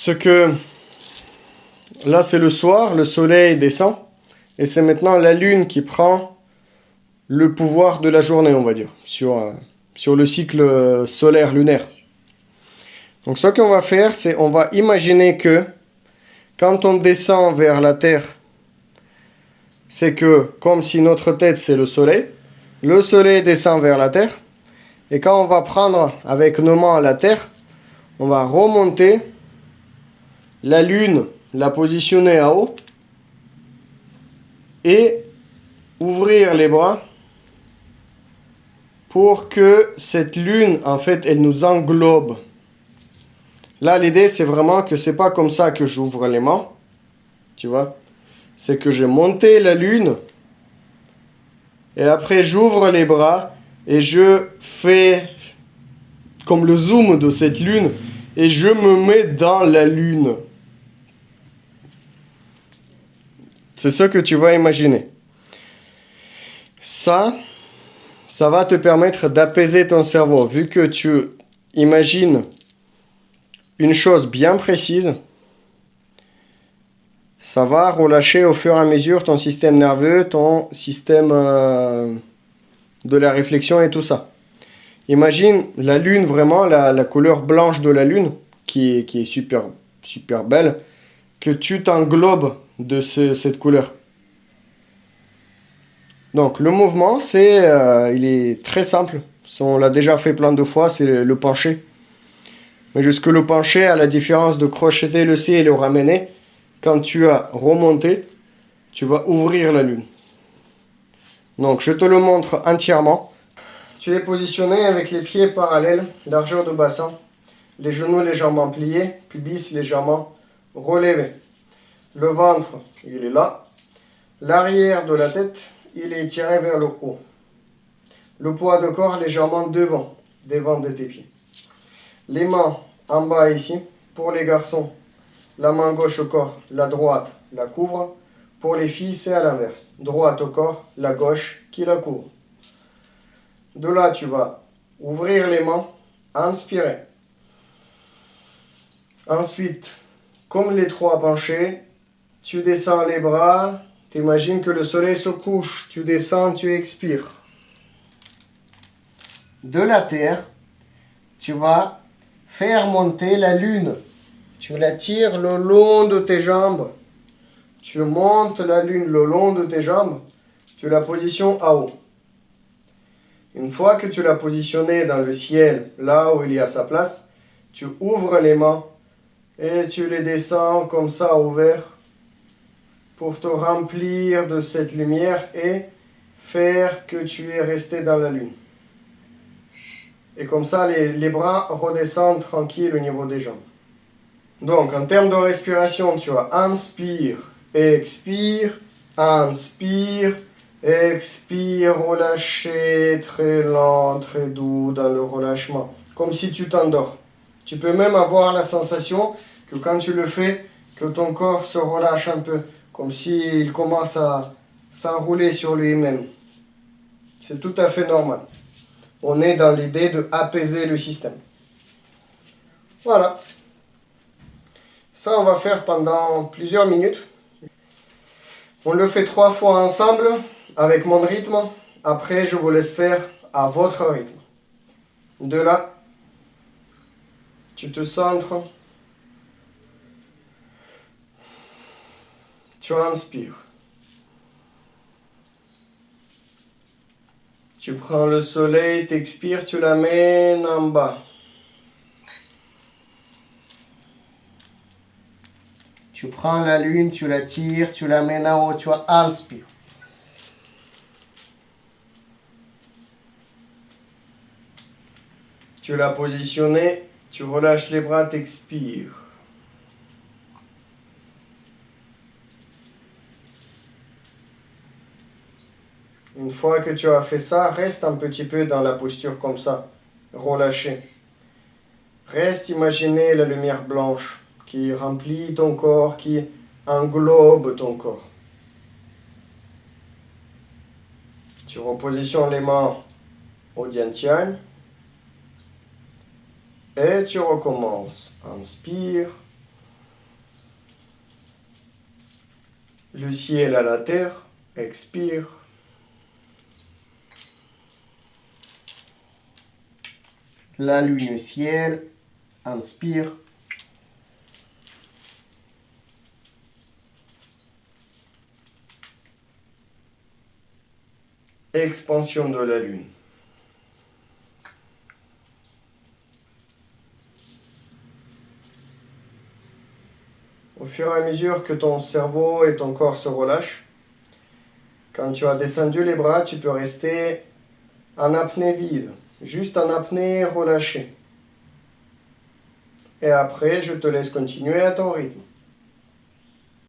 ce que là c'est le soir, le soleil descend, et c'est maintenant la lune qui prend le pouvoir de la journée, on va dire, sur le cycle solaire lunaire. Donc ce qu'on va faire, c'est on va imaginer que quand on descend vers la Terre, c'est que comme si notre tête c'est le soleil descend vers la Terre, et quand on va prendre avec nos mains la Terre, on va remonter la lune, la positionner en haut, et ouvrir les bras pour que cette lune, en fait, elle nous englobe. Là, l'idée, c'est vraiment que c'est pas comme ça que j'ouvre les mains, tu vois. C'est que j'ai monté la lune, et après j'ouvre les bras, et je fais comme le zoom de cette lune, et je me mets dans la lune. C'est ce que tu vas imaginer. Ça va te permettre d'apaiser ton cerveau. Vu que tu imagines une chose bien précise, ça va relâcher au fur et à mesure ton système nerveux, ton système de la réflexion et tout ça. Imagine la lune, vraiment, la couleur blanche de la lune, qui est super, super belle, que tu t'englobes de cette couleur. Donc le mouvement, il est très simple. On l'a déjà fait plein de fois, c'est le penché. Mais jusque le penché, à la différence de crocheter le C et le ramener, quand tu as remonté, tu vas ouvrir la lune. Donc je te le montre entièrement. Tu es positionné avec les pieds parallèles, largeur de bassin, les genoux légèrement pliés, pubis légèrement relevé. Le ventre, il est là. L'arrière de la tête, il est tiré vers le haut. Le poids de corps légèrement devant de tes pieds. Les mains en bas ici. Pour les garçons, la main gauche au corps, la droite la couvre. Pour les filles, c'est à l'inverse. Droite au corps, la gauche qui la couvre. De là, tu vas ouvrir les mains, inspirer. Ensuite, comme les trois penchés, tu descends les bras. T'imagines que le soleil se couche. Tu descends, tu expires. De la terre, tu vas faire monter la lune. Tu la tires le long de tes jambes. Tu montes la lune le long de tes jambes. Tu la positionnes à haut. Une fois que tu l'as positionnée dans le ciel, là où il y a sa place, tu ouvres les mains et tu les descends comme ça ouverts pour te remplir de cette lumière et faire que tu es resté dans la lune. Et comme ça, les bras redescendent tranquilles au niveau des jambes. Donc, en termes de respiration, tu vas inspire, expire, inspire, expire, relâcher, très lent, très doux dans le relâchement, comme si tu t'endors. Tu peux même avoir la sensation que quand tu le fais, que ton corps se relâche un peu, comme s'il commence à s'enrouler sur lui-même. C'est tout à fait normal. On est dans l'idée d'apaiser le système. Voilà. Ça, on va faire pendant plusieurs minutes. On le fait 3 fois ensemble avec mon rythme. Après, je vous laisse faire à votre rythme. De là, tu te centres. Tu inspires. Tu prends le soleil, t'expires, tu l'amènes en bas. Tu prends la lune, tu la tires, tu l'amènes en haut, tu inspires. Tu l'as positionné, tu relâches les bras, t'expires. Une fois que tu as fait ça, reste un petit peu dans la posture comme ça, relâché. Reste imaginer la lumière blanche qui remplit ton corps, qui englobe ton corps. Tu repositionnes les mains au Diantian et tu recommences. Inspire, Le ciel à la terre, expire. La lune au ciel, inspire. Expansion de la lune. Au fur et à mesure que ton cerveau et ton corps se relâchent, quand tu as descendu les bras, tu peux rester en apnée vide, juste en apnée relâchée. Et après, je te laisse continuer à ton rythme.